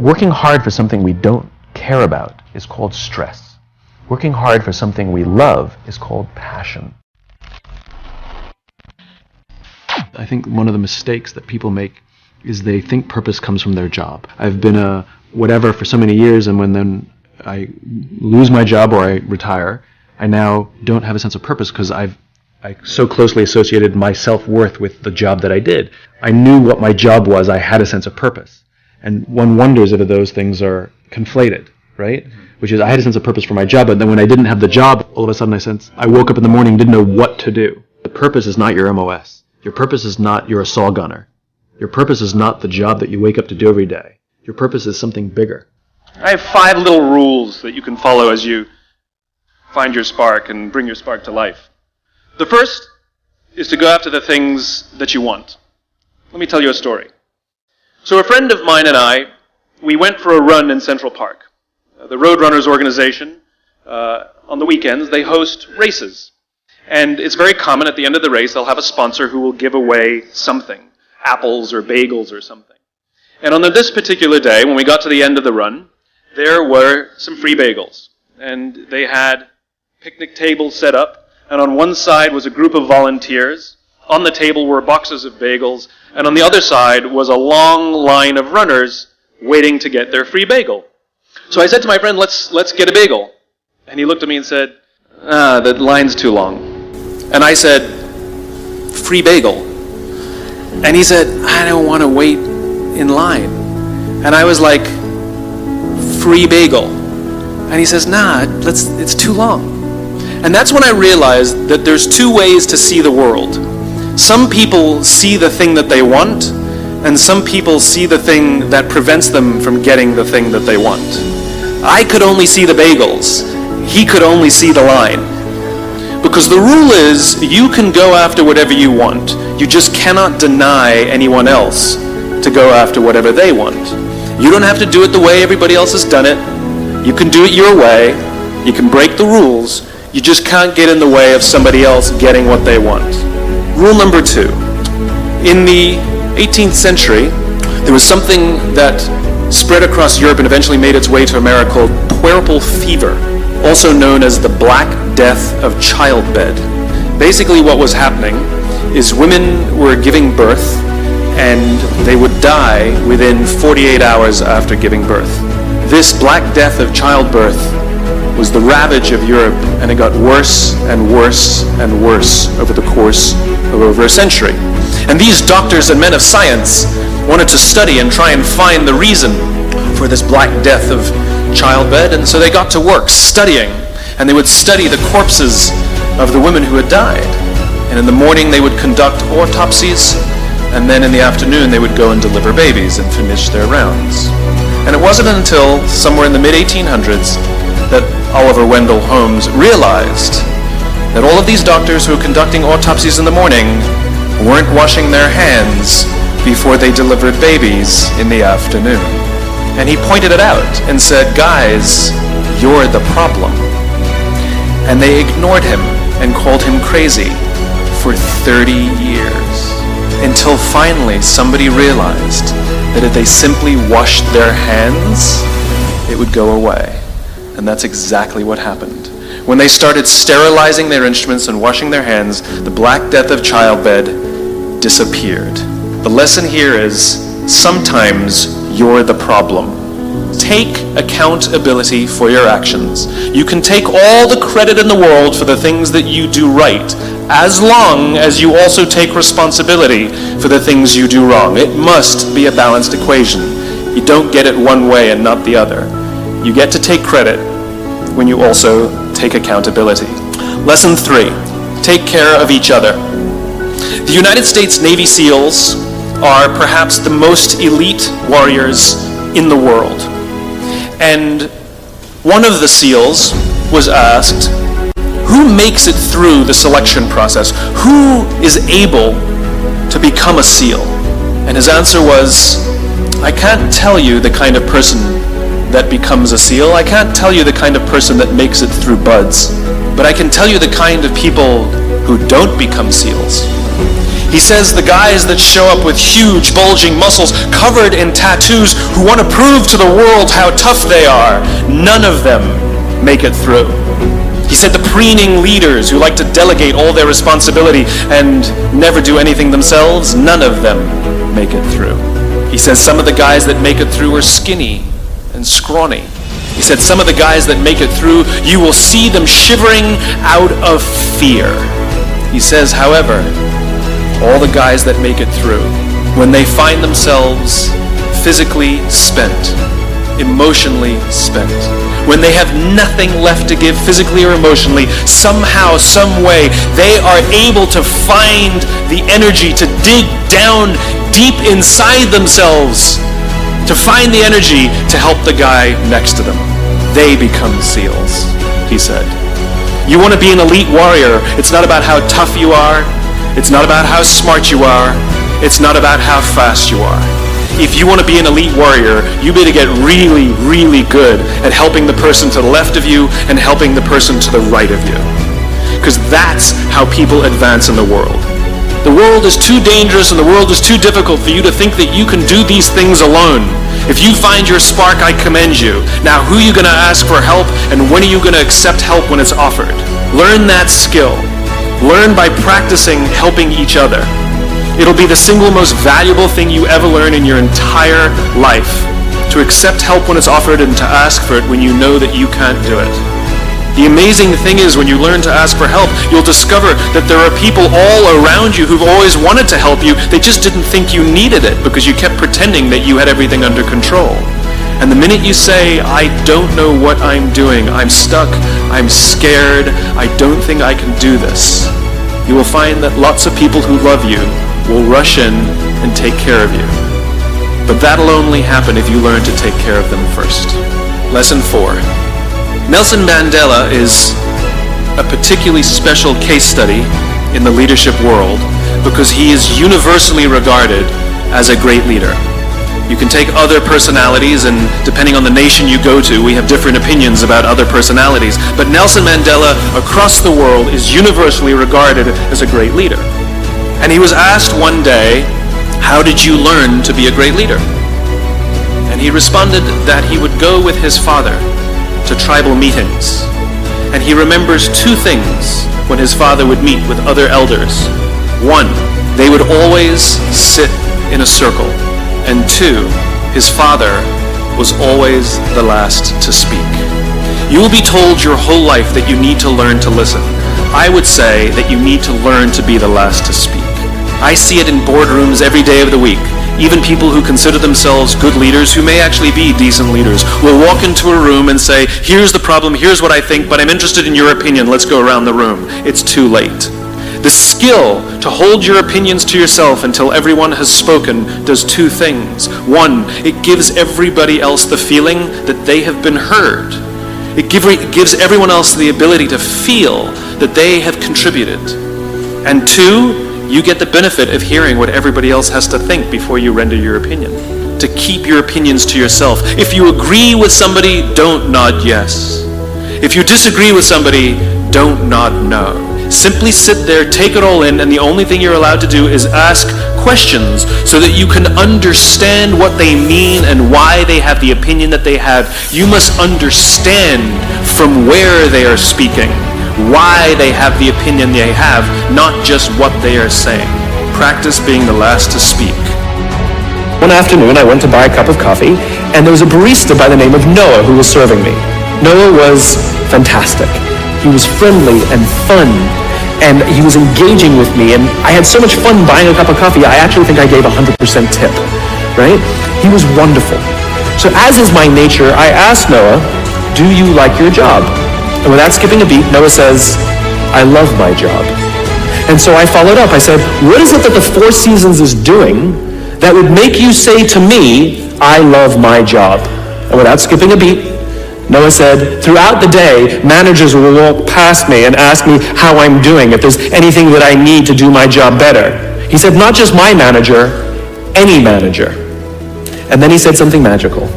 Working hard for something we don't care about is called stress. Working hard for something we love is called passion. I think one of the mistakes that people make is they think purpose comes from their job. I've been a whatever for so many years, and when then I lose my job or I retire, I now don't have a sense of purpose because I so closely associated my self-worth with the job that I did. I knew what my job was. I had a sense of purpose. And one wonders if those things are conflated, right? Which is, I had a sense of purpose for my job, but then when I didn't have the job, all of a sudden I woke up in the morning and didn't know what to do. The purpose is not your MOS. Your purpose is not you're a saw gunner. Your purpose is not the job that you wake up to do every day. Your purpose is something bigger. I have 5 little rules that you can follow as you find your spark and bring your spark to life. The first is to go after the things that you want. Let me tell you a story. So a friend of mine and I, we went for a run in Central Park. The Roadrunners organization, on the weekends, they host races. And it's very common at the end of the race, they'll have a sponsor who will give away something, apples or bagels or something. And on this particular day, when we got to the end of the run, there were some free bagels. And they had picnic tables set up, and on one side was a group of volunteers. On the table were boxes of bagels, and on the other side was a long line of runners waiting to get their free bagel. So I said to my friend, let's get a bagel. And he looked at me and said, the line's too long. And I said, free bagel. And he said, I don't want to wait in line. And I was like, free bagel. And he says, it's too long. And that's when I realized that there's 2 ways to see the world. Some people see the thing that they want, and some people see the thing that prevents them from getting the thing that they want. I could only see the bagels. He could only see the line. Because the rule is, you can go after whatever you want. You just cannot deny anyone else to go after whatever they want. You don't have to do it the way everybody else has done it. You can do it your way. You can break the rules. You just can't get in the way of somebody else getting what they want. Rule number 2. In the 18th century, there was something that spread across Europe and eventually made its way to America called puerperal fever, also known as the Black Death of childbed. Basically what was happening is women were giving birth and they would die within 48 hours after giving birth. This Black Death of childbirth was the ravage of Europe, and it got worse and worse and worse over the course of over a century. And these doctors and men of science wanted to study and try and find the reason for this Black Death of childbed, and so they got to work studying, and they would study the corpses of the women who had died. And in the morning they would conduct autopsies, and then in the afternoon they would go and deliver babies and finish their rounds. And it wasn't until somewhere in the mid-1800s that Oliver Wendell Holmes realized that all of these doctors who were conducting autopsies in the morning weren't washing their hands before they delivered babies in the afternoon. And he pointed it out and said, guys, you're the problem. And they ignored him and called him crazy for 30 years. Until finally somebody realized that if they simply washed their hands, it would go away. And that's exactly what happened. When they started sterilizing their instruments and washing their hands, the Black Death of childbed disappeared. The lesson here is, sometimes you're the problem. Take accountability for your actions. You can take all the credit in the world for the things that you do right, as long as you also take responsibility for the things you do wrong. It must be a balanced equation. You don't get it one way and not the other. You get to take credit when you also take accountability. Lesson 3, take care of each other. The United States Navy SEALs are perhaps the most elite warriors in the world. And one of the SEALs was asked, who makes it through the selection process? Who is able to become a SEAL? And his answer was, I can't tell you the kind of person that becomes a SEAL. I can't tell you the kind of person that makes it through BUD/S, but I can tell you the kind of people who don't become SEALs. He says the guys that show up with huge, bulging muscles covered in tattoos who want to prove to the world how tough they are, none of them make it through. He said the preening leaders who like to delegate all their responsibility and never do anything themselves, none of them make it through. He says some of the guys that make it through are skinny and scrawny. He said some of the guys that make it through, you will see them shivering out of fear. He says, however, all the guys that make it through, when they find themselves physically spent, emotionally spent, when they have nothing left to give physically or emotionally, somehow, some way, they are able to find the energy to dig down deep inside themselves, to find the energy to help the guy next to them. They become SEALs, he said. You want to be an elite warrior, it's not about how tough you are, it's not about how smart you are, it's not about how fast you are. If you want to be an elite warrior, you better get really, really good at helping the person to the left of you and helping the person to the right of you. Because that's how people advance in the world. The world is too dangerous and the world is too difficult for you to think that you can do these things alone. If you find your spark, I commend you. Now, who are you going to ask for help, and when are you going to accept help when it's offered? Learn that skill. Learn by practicing helping each other. It'll be the single most valuable thing you ever learn in your entire life, to accept help when it's offered and to ask for it when you know that you can't do it. The amazing thing is, when you learn to ask for help, you'll discover that there are people all around you who've always wanted to help you. They just didn't think you needed it because you kept pretending that you had everything under control. And the minute you say, I don't know what I'm doing, I'm stuck, I'm scared, I don't think I can do this, you will find that lots of people who love you will rush in and take care of you. But that'll only happen if you learn to take care of them first. Lesson 4. Nelson Mandela is a particularly special case study in the leadership world because he is universally regarded as a great leader. You can take other personalities, and depending on the nation you go to, we have different opinions about other personalities. But Nelson Mandela across the world is universally regarded as a great leader. And he was asked one day, how did you learn to be a great leader? And he responded that he would go with his father to tribal meetings. And he remembers two things when his father would meet with other elders. One, they would always sit in a circle. And two, his father was always the last to speak. You will be told your whole life that you need to learn to listen. I would say that you need to learn to be the last to speak. I see it in boardrooms every day of the week. Even people who consider themselves good leaders, who may actually be decent leaders, will walk into a room and say, here's the problem, here's what I think, but I'm interested in your opinion, let's go around the room. It's too late. The skill to hold your opinions to yourself until everyone has spoken does two things. One, it gives everybody else the feeling that they have been heard. It gives everyone else the ability to feel that they have contributed. And two, you get the benefit of hearing what everybody else has to think before you render your opinion. To keep your opinions to yourself. If you agree with somebody, don't nod yes. If you disagree with somebody, don't nod no. Simply sit there, take it all in, and the only thing you're allowed to do is ask questions so that you can understand what they mean and why they have the opinion that they have. You must understand from where they are speaking, why they have the opinion they have, not just what they are saying. Practice being the last to speak. One afternoon, I went to buy a cup of coffee, and there was a barista by the name of Noah who was serving me. Noah was fantastic. He was friendly and fun, and he was engaging with me, and I had so much fun buying a cup of coffee, I actually think I gave 100% tip, right? He was wonderful. So as is my nature, I asked Noah, do you like your job? And without skipping a beat, Noah says, I love my job. And so I followed up. I said, what is it that the Four Seasons is doing that would make you say to me, I love my job? And without skipping a beat, Noah said, throughout the day, managers will walk past me and ask me how I'm doing, if there's anything that I need to do my job better. He said, not just my manager, any manager. And then he said something magical.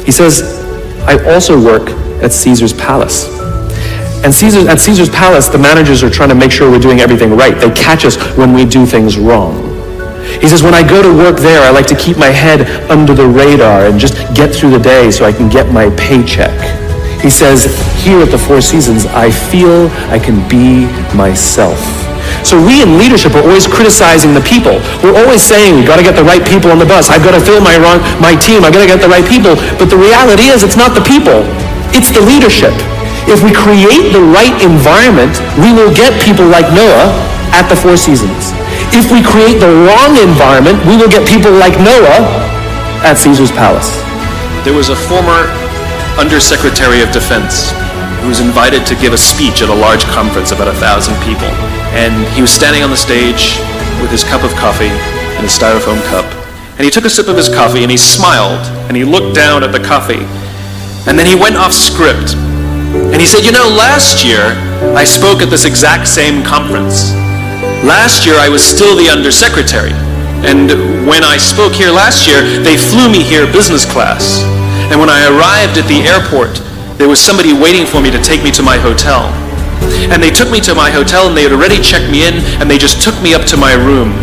He says, I also work at Caesar's palace. And at Caesar's Palace, the managers are trying to make sure we're doing everything right. They catch us when we do things wrong. He says, when I go to work there, I like to keep my head under the radar and just get through the day so I can get my paycheck. He says, here at the Four Seasons, I feel I can be myself. So we in leadership are always criticizing the people. We're always saying, we've got to get the right people on the bus. I've got to fill my team. I've got to get the right people. But the reality is, it's not the people. It's the leadership. If we create the right environment, we will get people like Noah at the Four Seasons. If we create the wrong environment, we will get people like Noah at Caesar's Palace. There was a former Undersecretary of Defense who was invited to give a speech at a large conference, about 1,000 people. And he was standing on the stage with his cup of coffee and a styrofoam cup. And he took a sip of his coffee and he smiled and he looked down at the coffee. And then he went off script. And he said, you know, last year I spoke at this exact same conference. Last year I was still the Undersecretary. And when I spoke here last year, they flew me here business class. And when I arrived at the airport, there was somebody waiting for me to take me to my hotel. And they took me to my hotel and they had already checked me in and they just took me up to my room.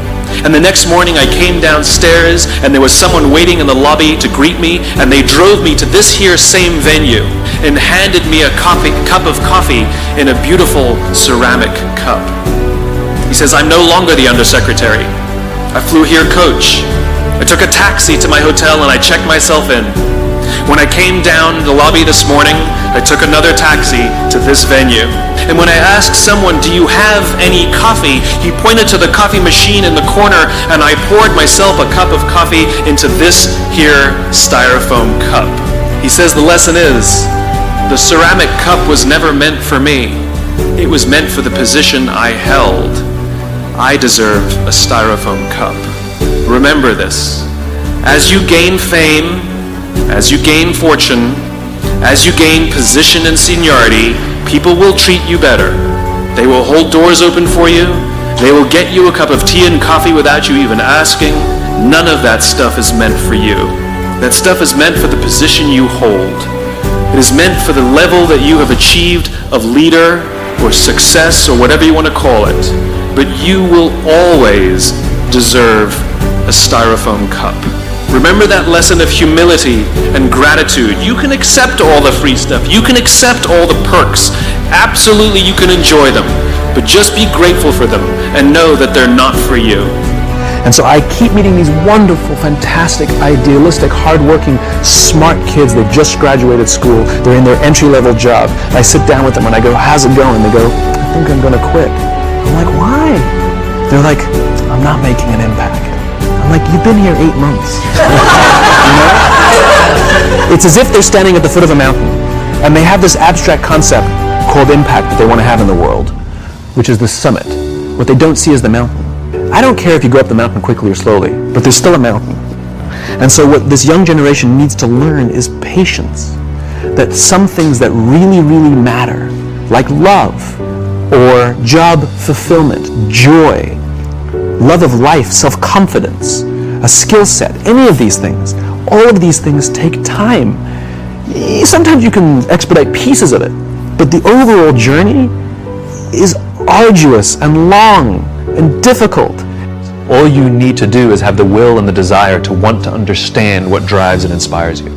And the next morning I came downstairs and there was someone waiting in the lobby to greet me and they drove me to this here same venue and handed me a cup of coffee in a beautiful ceramic cup. He says, I'm no longer the Undersecretary. I flew here coach. I took a taxi to my hotel and I checked myself in. When I came down the lobby this morning, I took another taxi to this venue. And when I asked someone, do you have any coffee? He pointed to the coffee machine in the corner and I poured myself a cup of coffee into this here styrofoam cup. He says the lesson is, the ceramic cup was never meant for me. It was meant for the position I held. I deserve a styrofoam cup. Remember this. As you gain fame, as you gain fortune, as you gain position and seniority, people will treat you better. They will hold doors open for you. They will get you a cup of tea and coffee without you even asking. None of that stuff is meant for you. That stuff is meant for the position you hold. It is meant for the level that you have achieved of leader or success or whatever you want to call it. But you will always deserve a styrofoam cup. Remember that lesson of humility and gratitude. You can accept all the free stuff. You can accept all the perks. Absolutely, you can enjoy them. But just be grateful for them and know that they're not for you. And so I keep meeting these wonderful, fantastic, idealistic, hardworking, smart kids. They've just graduated school. They're in their entry-level job. I sit down with them and I go, how's it going? They go, I think I'm going to quit. I'm like, why? They're like, I'm not making an impact. I'm like, you've been here 8 months. You know? It's as if they're standing at the foot of a mountain and they have this abstract concept called impact that they want to have in the world, which is the summit. What they don't see is the mountain. I don't care if you go up the mountain quickly or slowly, but there's still a mountain. And so what this young generation needs to learn is patience. That some things that really, really matter, like love, or job fulfillment, joy, love of life, self-confidence, a skill set, any of these things, all of these things take time. Sometimes you can expedite pieces of it, but the overall journey is arduous and long and difficult. All you need to do is have the will and the desire to want to understand what drives and inspires you.